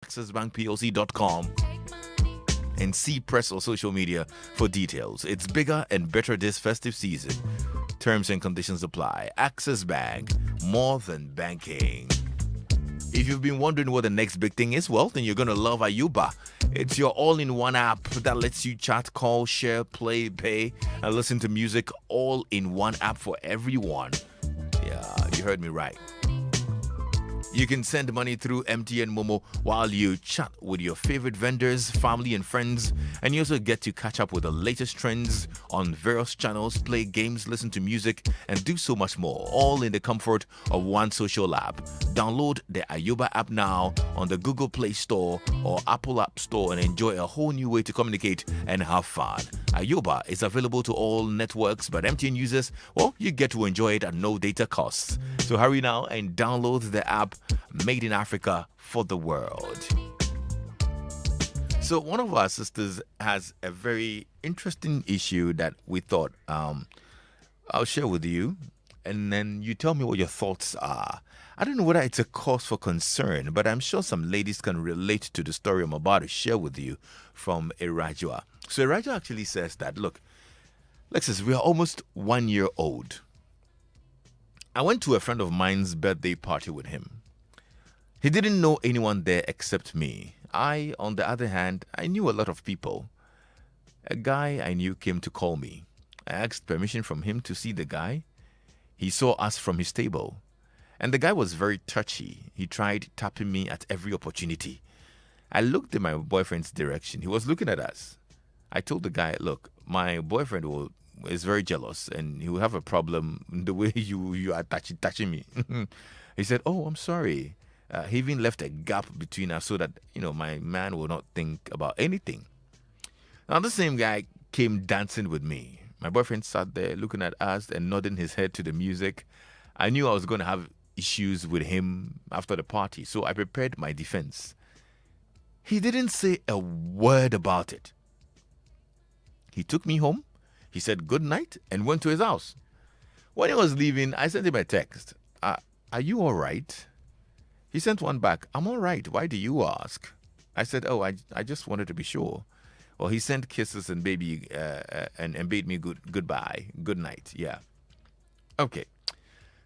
accessbankplc.com and see press or social media for details. It's bigger and better this festive season. Terms and conditions apply. Access Bank, more than banking. If you've been wondering what the next big thing is, well, then you're going to love Ayuba. It's your all-in-one app that lets you chat, call, share, play, pay, and listen to music all in one app for everyone. Yeah, you heard me right. You can send money through MTN Momo while you chat with your favorite vendors, family, and friends. And you also get to catch up with the latest trends on various channels, play games, listen to music, and do so much more, all in the comfort of one social app. Download the Ayuba app now on the Google Play Store or Apple App Store and enjoy a whole new way to communicate and have fun. Ayuba is available to all networks, but MTN users, well, you get to enjoy it at no data costs. So hurry now and download the app made in Africa for the world. So one of our sisters has a very interesting issue that we thought I'll share with you, and then you tell me what your thoughts are. I don't know whether it's a cause for concern, but I'm sure some ladies can relate to the story I'm about to share with you from Irajua. So Irajua actually says that, look, Lexus, we are almost 1 year old. I went to a friend of mine's birthday party with him. He didn't know anyone there except me. I, on the other hand, I knew a lot of people. A guy I knew came to call me. I asked permission from him to see the guy. He saw us from his table. And the guy was very touchy. He tried tapping me at every opportunity. I looked in my boyfriend's direction. He was looking at us. I told the guy, look, my boyfriend is very jealous and he will have a problem the way you are touching me. He said, oh, I'm sorry. He even left a gap between us so that, my man will not think about anything. Now, the same guy came dancing with me. My boyfriend sat there looking at us and nodding his head to the music. I knew I was going to have issues with him after the party, so I prepared my defense. He didn't say a word about it. He took me home, he said good night, and went to his house. When he was leaving, I sent him a text. Are you all right? He sent one back. I'm all right. Why do you ask? I said, oh, I just wanted to be sure. Well, he sent kisses and and bade me goodbye, good night. Yeah. Okay.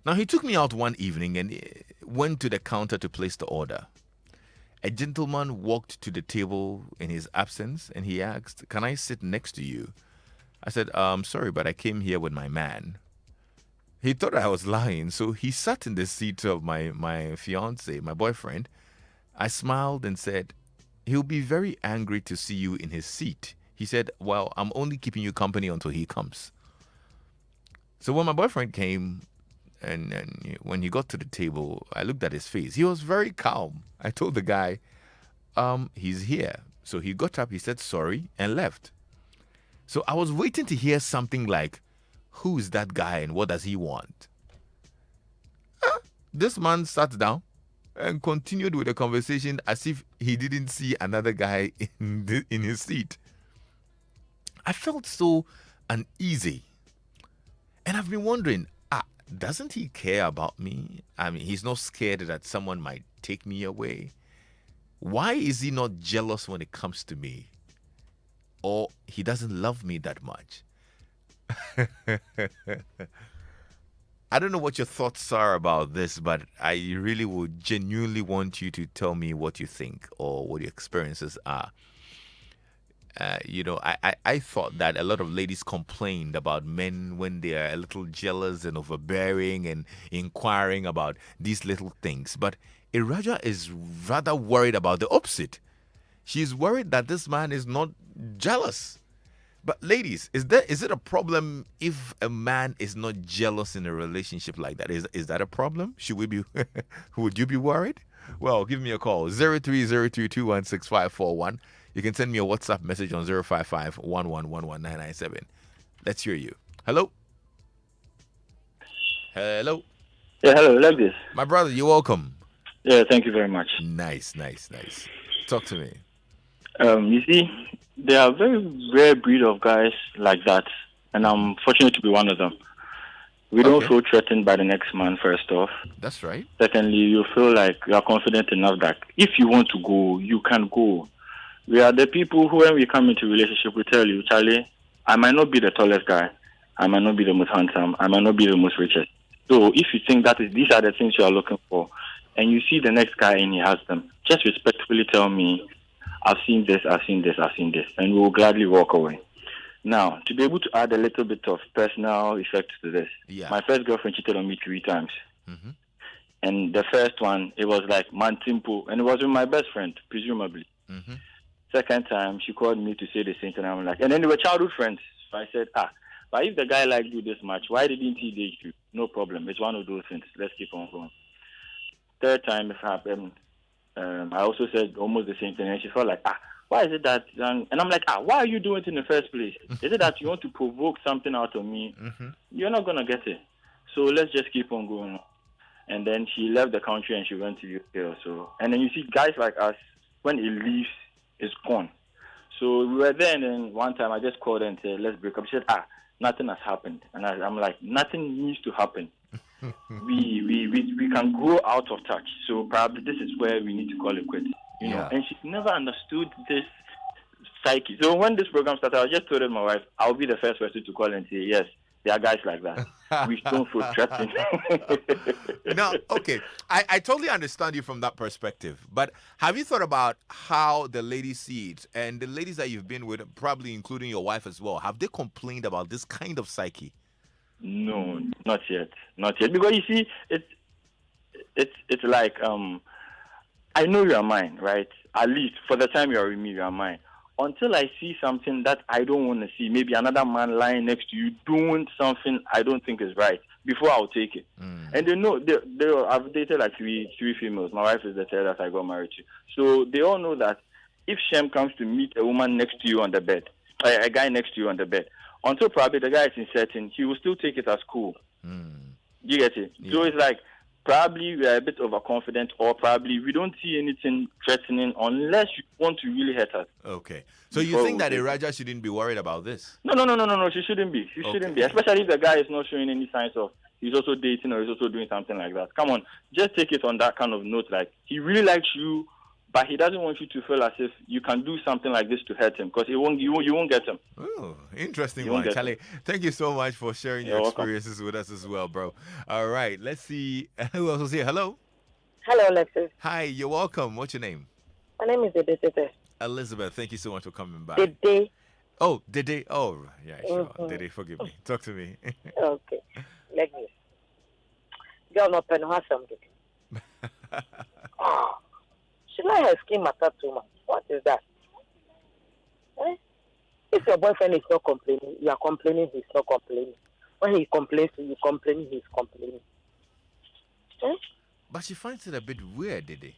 Now, he took me out one evening and went to the counter to place the order. A gentleman walked to the table in his absence and he asked, can I sit next to you? I said, sorry, but I came here with my man. He thought I was lying, so he sat in the seat of my fiance, my boyfriend. I smiled and said, he'll be very angry to see you in his seat. He said, well, I'm only keeping you company until he comes. So when my boyfriend came, and when he got to the table, I looked at his face. He was very calm. I told the guy, he's here. So he got up, he said sorry, and left. So I was waiting to hear something like, who is that guy and what does he want? This man sat down and continued with the conversation as if he didn't see another guy in his seat. I felt so uneasy. And I've been wondering, doesn't he care about me? I mean, he's not scared that someone might take me away. Why is he not jealous when it comes to me? Or he doesn't love me that much? I don't know what your thoughts are about this, but I really would genuinely want you to tell me what you think or what your experiences are. I thought that a lot of ladies complained about men when they are a little jealous and overbearing and inquiring about these little things. But Iraja is rather worried about the opposite. She's worried that this man is not jealous. But ladies, is it a problem if a man is not jealous in a relationship like that? Is that a problem? Should we be? Would you be worried? Well, give me a call 0303216541. You can send me a WhatsApp message on 055-1111-997. Let's hear you. Hello. Hello. Yeah, hello, like this. My brother, you're welcome. Yeah, thank you very much. Nice. Talk to me. You see, there are very rare breed of guys like that, and I'm fortunate to be one of them. We don't Okay. feel threatened by the next man, first off. That's right. Secondly, you feel like you are confident enough that if you want to go, you can go. We are the people who, when we come into relationship, we tell you, Charlie, I might not be the tallest guy. I might not be the most handsome. I might not be the most richest. So if you think that these are the things you are looking for, and you see the next guy and he has them, just respectfully tell me, I've seen this, I've seen this, I've seen this, and we will gladly walk away. Now, to be able to add a little bit of personal effect to this, Yeah. my first girlfriend cheated on me 3 times. Mm-hmm. And the first one, it was like Mantimpo, and it was with my best friend, presumably. Mm-hmm. Second time, she called me to say the same thing. I'm like, and then they were childhood friends. So I said, but if the guy liked you this much, why didn't he date you? No problem. It's one of those things. Let's keep on going. Third time it happened, I also said almost the same thing, and she felt like, why is it that? And I'm like, why are you doing it in the first place? Is it that you want to provoke something out of me? Mm-hmm. You're not gonna get it. So let's just keep on going. And then she left the country and she went to UK or so. And then you see guys like us, when he leaves, it's gone. So we were there, and then one time I just called her and said, let's break up. She said, nothing has happened. And I'm like, nothing needs to happen. we can grow out of touch. So probably this is where we need to call it quits. You know, and she never understood this psyche. So when this program started, I just told my wife, I'll be the first person to call and say, yes, there are guys like that. We don't feel threatened. No, okay. I totally understand you from that perspective. But have you thought about how the ladies see it? And the ladies that you've been with, probably including your wife as well, have they complained about this kind of psyche? No, not yet. Not yet. Because you see, it's like, I know you are mine, right? At least for the time you are with me, you are mine. Until I see something that I don't want to see, maybe another man lying next to you doing something I don't think is right, before I'll take it. And they know, I've dated like three females. My wife is the third that I got married to. So they all know that if Shem comes to meet a woman next to you on the bed, a guy next to you on the bed, until probably the guy is uncertain, he will still take it as cool. You get it? Yeah. So it's like, probably we are a bit overconfident, or probably we don't see anything threatening unless you want to really hurt us. Okay. So you think that Iraja shouldn't be worried about this? No. She shouldn't be. She shouldn't be. Especially if the guy is not showing any signs of he's also dating or he's also doing something like that. Come on, just take it on that kind of note. Like, he really likes you, but he doesn't want you to feel as if you can do something like this to hurt him, because you won't get him. Oh, interesting one, Charlie. Thank you so much for sharing your experiences with us as well, bro. All right, let's see who else is here. Hello. Hello, Alexis. Hi, you're welcome. What's your name? My name is Dede. Elizabeth, thank you so much for coming back. Dede. Oh, Dede. Oh, yeah, sure. Dede, forgive me. Talk to me. Okay. Let me. Girl, not pen has something. She let her skin matter too much. What is that? If your boyfriend is not complaining, you are complaining, he's not complaining. When he complains to you, complaining, he's complaining. But she finds it a bit weird, Dede.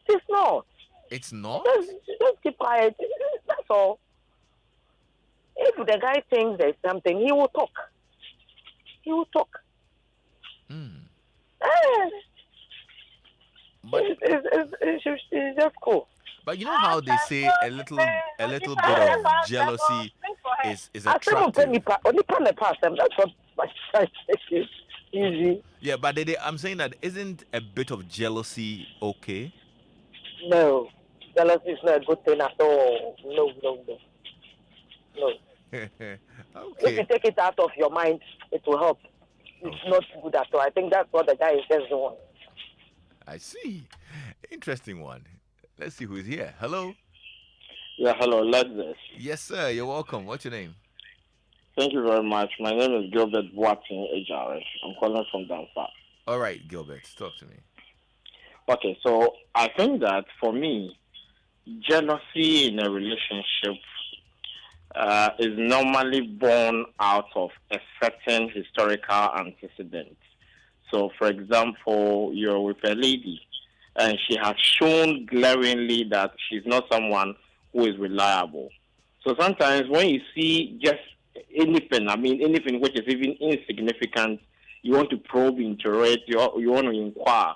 It's not. It's not? Just keep quiet. That's all. If the guy thinks there's something, he will talk. But it's just cool. But you know how they say a little bit of jealousy is attractive. That's what my son says. Easy. Yeah, but I'm saying that isn't a bit of jealousy okay? No, jealousy is not a good thing at all. No. Okay. If you take it out of your mind, it will help. It's not good at all. I think that's what the guy is just doing. I see. Interesting one. Let's see who's here. Hello. Yeah, hello, Lexus. Yes, sir. You're welcome. What's your name? Thank you very much. My name is Gilbert Boateng Ejare. I'm calling from Danfa. All right, Gilbert, talk to me. Okay, so I think that for me, jealousy in a relationship is normally born out of a certain historical antecedent. So, for example, you're with a lady, and she has shown glaringly that she's not someone who is reliable. So sometimes when you see just anything which is even insignificant, you want to probe into it, you want to inquire.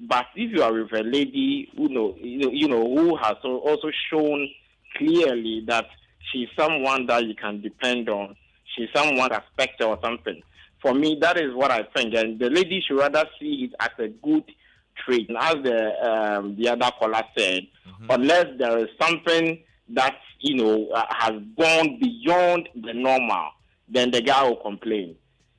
But if you are with a lady who has also shown clearly that she's someone that you can depend on, she's someone respected or something, For me, that is what I think. And the lady should rather see it as a good trait. And as the other caller said, unless there is something that, has gone beyond the normal, then the guy will complain.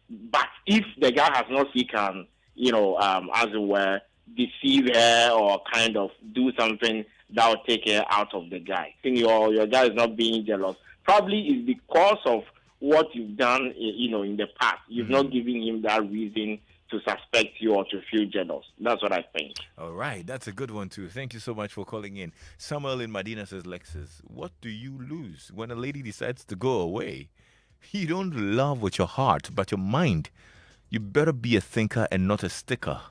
But if the guy has not, he can, as it were, deceive her or kind of do something that will take her out of the guy. I think your guy is not being jealous. Probably it's because of what you've done, in the past. You've not given him that reason to suspect you or to feel jealous. That's what I think. All right, that's a good one too. Thank you so much for calling in. Samuel in Medina says, Lexus, what do you lose when a lady decides to go away? You don't love with your heart, but your mind. You better be a thinker and not a sticker.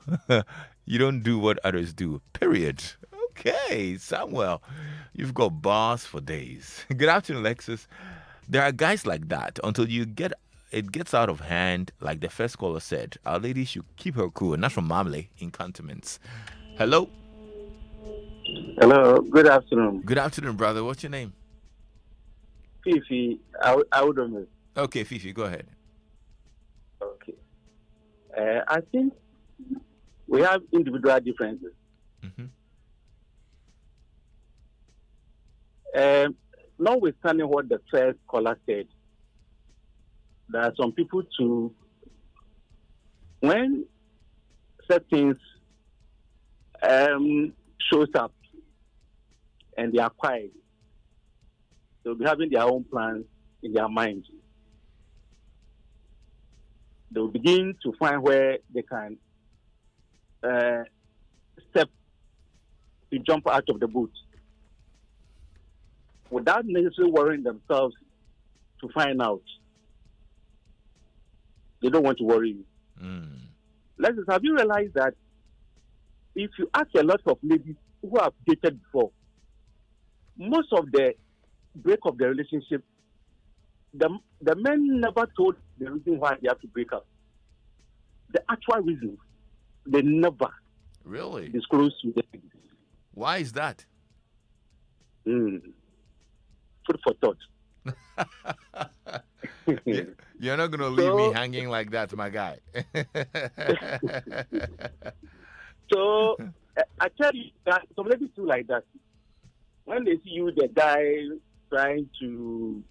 You don't do what others do, period. Okay, Samuel, you've got bars for days. Good afternoon, Lexus. There are guys like that until it gets out of hand, like the first caller said. Our lady should keep her cool, and not from Mamle in Cantonments. Hello? Hello, good afternoon. Good afternoon, brother. What's your name? Fifi, I would know. Okay, Fifi, go ahead. Okay. I think we have individual differences. Notwithstanding what the first caller said, there are some people too, when certain shows up and they are quiet, they'll be having their own plans in their mind. They'll begin to find where they can step to jump out of the boat without necessarily worrying themselves to find out. They don't want to worry you. Lexus, have you realized that if you ask a lot of ladies who have dated before, most of the break of the relationship, the men never told the reason why they have to break up. The actual reason, they never Really? disclose to them. Why is that? Food for thought. You're not going to leave me hanging like that, my guy. So, I tell you that some ladies do like that. When they see you, the guy trying to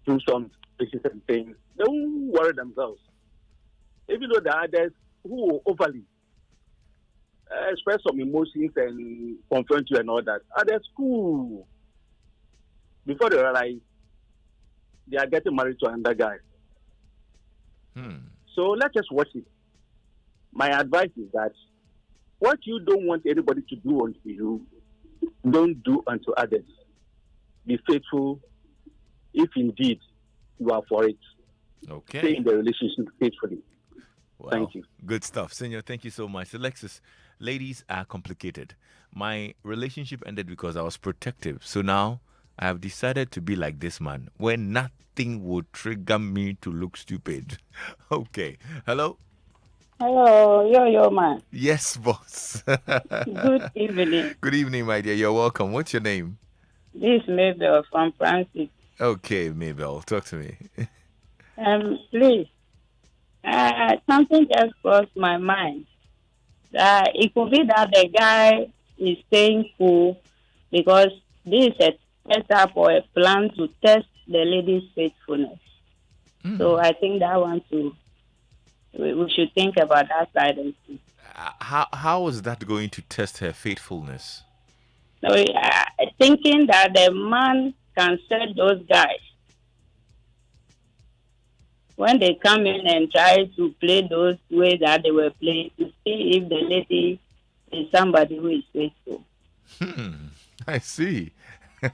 do some specific things, they won't worry themselves. Even though the others who overly express some emotions and confront you and all that, others cool. Before they realize they are getting married to another guy. So let's just watch it. My advice is that what you don't want anybody to do unto you, don't do unto others. Be faithful if indeed you are for it. Okay. Stay in the relationship faithfully. Wow. Thank you. Good stuff. Senor, thank you so much. Alexis, ladies are complicated. My relationship ended because I was protective. So now I have decided to be like this man, where nothing would trigger me to look stupid. Okay. Hello? Hello, yo, man. Yes, boss. Good evening. Good evening, my dear. You're welcome. What's your name? This is Mabel from Francis. Okay, Mabel. Talk to me. Please, something just crossed my mind. It could be that the guy is staying cool because this is a setup or a plan to test the lady's faithfulness. So I think that one too. We should think about that side and see. How is that going to test her faithfulness? So, thinking that the man can set those guys when they come in and try to play those ways that they were playing to see if the lady is somebody who is faithful. I see.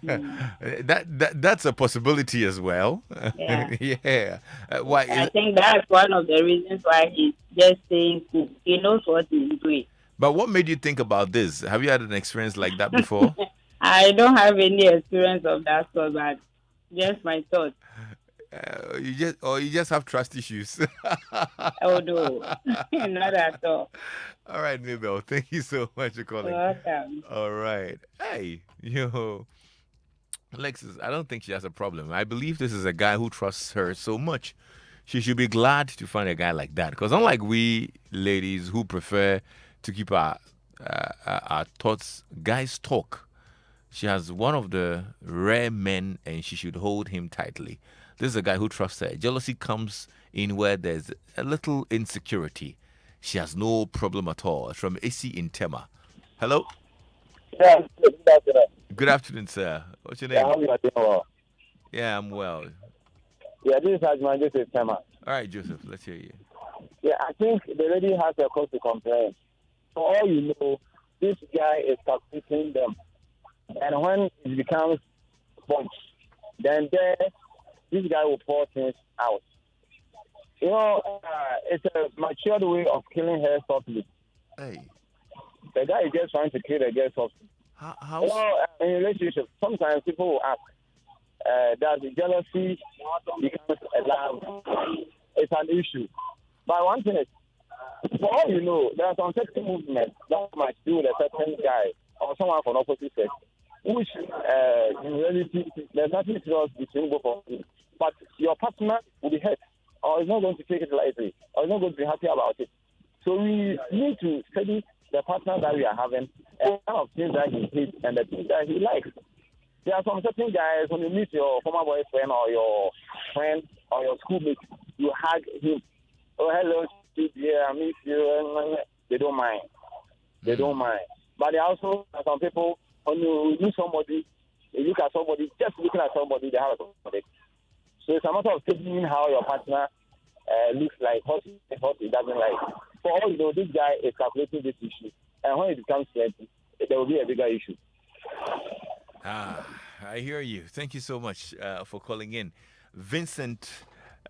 That's a possibility as well. Yeah. Yeah. Why? I think that's one of the reasons why he's just saying cool. He knows what he's doing. But what made you think about this? Have you had an experience like that before? I don't have any experience of that sort, but just my thoughts. You just have trust issues. Oh no, not at all. All right, Mabel. Thank you so much for calling. You're welcome. All right. Hey, Alexis, I don't think she has a problem. I believe this is a guy who trusts her so much. she should be glad to find a guy like that. Because unlike we ladies who prefer to keep our thoughts, guys talk. She has one of the rare men, and she should hold him tightly. This is a guy who trusts her. Jealousy comes in where there's a little insecurity. She has no problem at all. It's from AC in Tema. Hello. Yeah, good afternoon. Good afternoon, sir. What's your Yeah, name? how you doing? Well, Yeah, I'm well. yeah, this is Ajman, this is Tema. All right, Joseph, let's hear you. Yeah, I think the lady has a cause to complain. For all you know, this guy is calculating them. And when it becomes bunch, then there, this guy will pour things out. You know, it's a matured way of killing her softly. Hey, The guy is just trying to kill the girl softly. how? You know, in relationships, sometimes people will ask that the jealousy becomes a love. It's an issue. But one thing is, for all you know, there are some sexual movements that might do with a certain guy or someone from opposite sex, which in reality, there's nothing serious between both of you. But your partner will be hurt, or is not going to take it lightly, or is not going to be happy about it. So we need to study the partner that we are having and kind of things that he hates and the things that he likes. There are some certain guys, when you meet your former boyfriend or your friend or your schoolmate, you hug him. Oh, hello, yeah, I miss you. They don't mind. They don't mind. But there are also some people, when you meet somebody, you look at somebody, just looking at somebody, they have a problem. So it's a matter of taking how your partner looks like, what he doesn't like. For all you know, this guy is calculating this issue. And when it becomes plenty, there will be a bigger issue. I hear you. Thank you so much for calling in. Vincent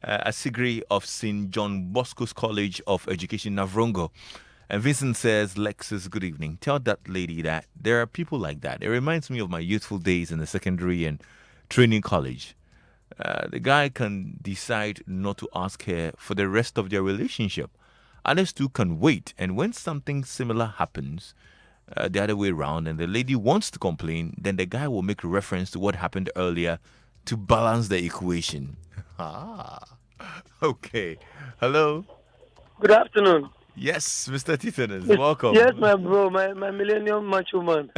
Asigri of St. John Bosco's College of Education, Navrongo. And Vincent says, Lexus, good evening. Tell that lady that there are people like that. It reminds me of my youthful days in the secondary and training college. The guy can decide not to ask her for the rest of their relationship. Others too can wait. And when something similar happens, the other way around, and the lady wants to complain, then the guy will make reference to what happened earlier to balance the equation. Okay. Hello. Good afternoon. Yes, Mr. Titanes, welcome. Yes, my bro, my millennium macho man.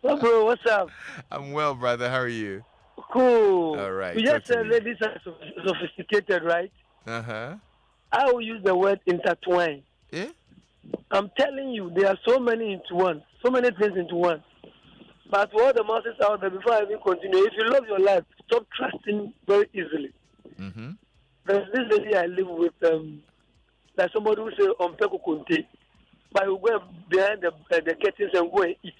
My bro, what's up? I'm well, brother. How are you? Cool. All right, You talk just to said me. ladies are sophisticated, right? Uh-huh. I will use the word intertwine. Yeah? I'm telling you, there are so many into one, so many things into one. But for all the masses out there, before I even continue, if you love your life, stop trusting very easily. Mm-hmm. There's this lady I live with, like somebody who say Ompeko Kunte, but you go behind the curtains and go and eat.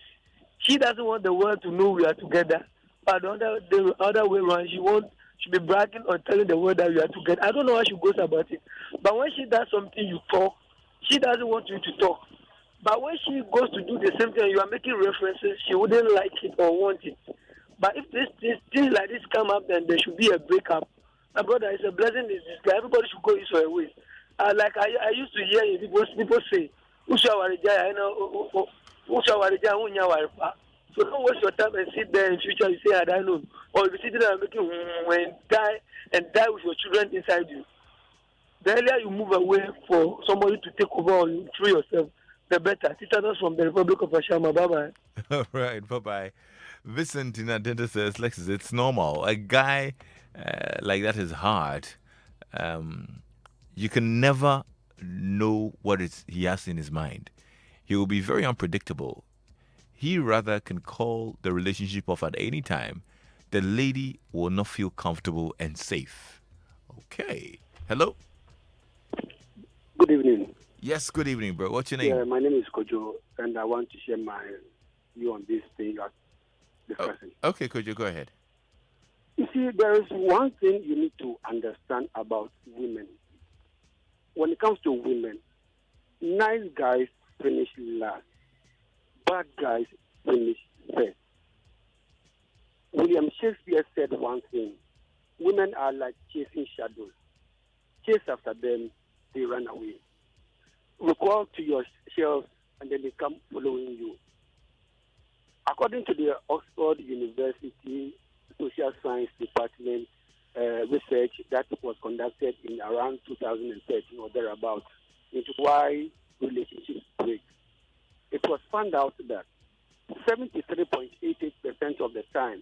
She doesn't want the world to know we are together. But the other way around, she be bragging or telling the world that we are together. I don't know how she goes about it. But when she does something, you talk. She doesn't want you to talk. But when she goes to do the same thing, you are making references, she wouldn't like it or want it. But if things like this come up, then there should be a breakup. My brother, it's a blessing in disguise. Everybody should go his own way. Like I used to hear people say, Ushawarija, so don't waste your time and sit there in future. You say, I don't know. Or if you sit there and making and die with your children inside you. The earlier you move away for somebody to take over or you free yourself, the better. Titanos from the Republic of Ashama. Bye-bye. All right, bye-bye. Vincent in Adenta says, Lexus, it's normal. A guy like that is hard. You can never know what he has in his mind. He will be very unpredictable. He rather can call the relationship off at any time. The lady will not feel comfortable and safe. Okay. Hello? Good evening. Yes, good evening, bro. What's your name? Yeah, my name is Kojo, and I want to share my view on this thing you are discussing. Okay, Kojo, go ahead. You see, there is one thing you need to understand about women. When it comes to women, nice guys finish last. Bad guys finish first. William Shakespeare said one thing. Women are like chasing shadows. Chase after them, they run away. Recall to yourself, and then they come following you. According to the Oxford University Social Science Department research that was conducted in around 2013 or thereabouts into why relationships break. It was found out that 73.88% of the time,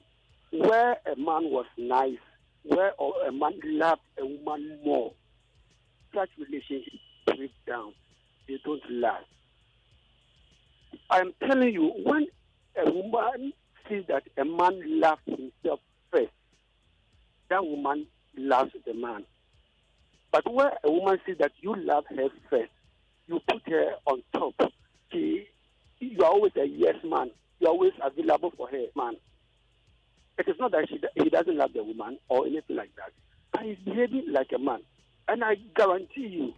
where a man was nice, where a man loved a woman more, such relationships break down. They don't last. I'm telling you, when a woman sees that a man loves himself first, that woman loves the man. But where a woman sees that you love her first, you put her on top. You're always a yes man. You're always available for her, man. It is not that he doesn't love the woman or anything like that. But he's behaving like a man. And I guarantee you,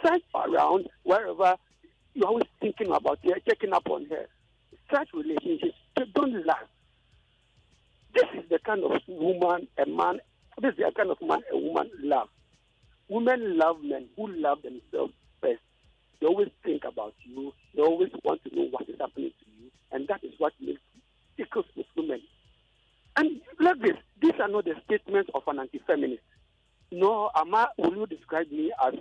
search around wherever you're always thinking about her, checking up on her. Such relationships, they don't last. This is the kind of woman this is the kind of man a woman loves. Women love men who love themselves first. They always think about you. They always want to know what is happening to you. And that is what makes tickles with women. And look this. These are not the statements of an anti-feminist. No, Ama, will you describe me as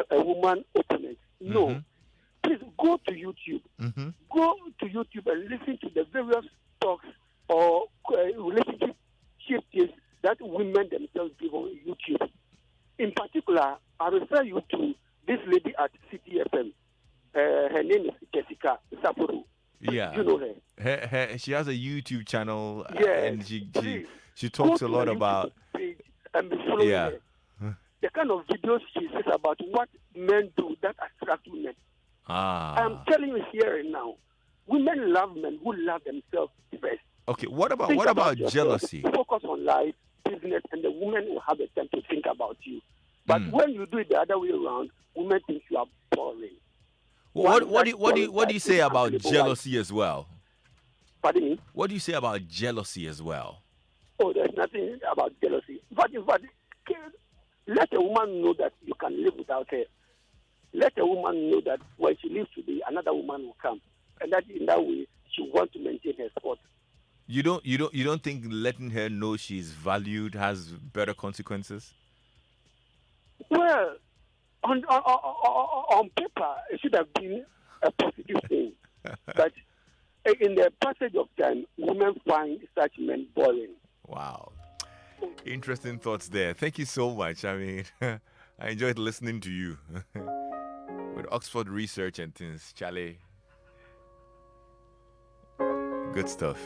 a woman opponent? No. Mm-hmm. Please go to YouTube. Mm-hmm. Go to YouTube and listen to the various talks or relationship tips that women themselves give on YouTube. In particular, I refer you to this lady at CTFM. Her name is Jessica Sapporo. Yeah. You know her. She has a YouTube channel, Yes. and she talks a lot about. Page and be following Yeah. her. The kind of videos she says about what men do that attract women. I'm telling you here and now, women love men who love themselves first. Okay, what about yourself. jealousy? Focus on life, business, and the woman will have a time to think about you. But when you do it the other way around, women think you are boring. What do you say about jealousy as well? Pardon me? What do you say about jealousy as well? Oh, there's nothing about jealousy. But let a woman know that you can live without her. Let a woman know that when she leaves today, another woman will come, and that in that way she wants to maintain her spot. You don't think letting her know she's valued has better consequences? Well, on paper, it should have been a positive thing. But in the passage of time, women find such men boring. Wow. Interesting thoughts there. Thank you so much. I mean, I enjoyed listening to you. With Oxford research and things, Charlie. Good stuff.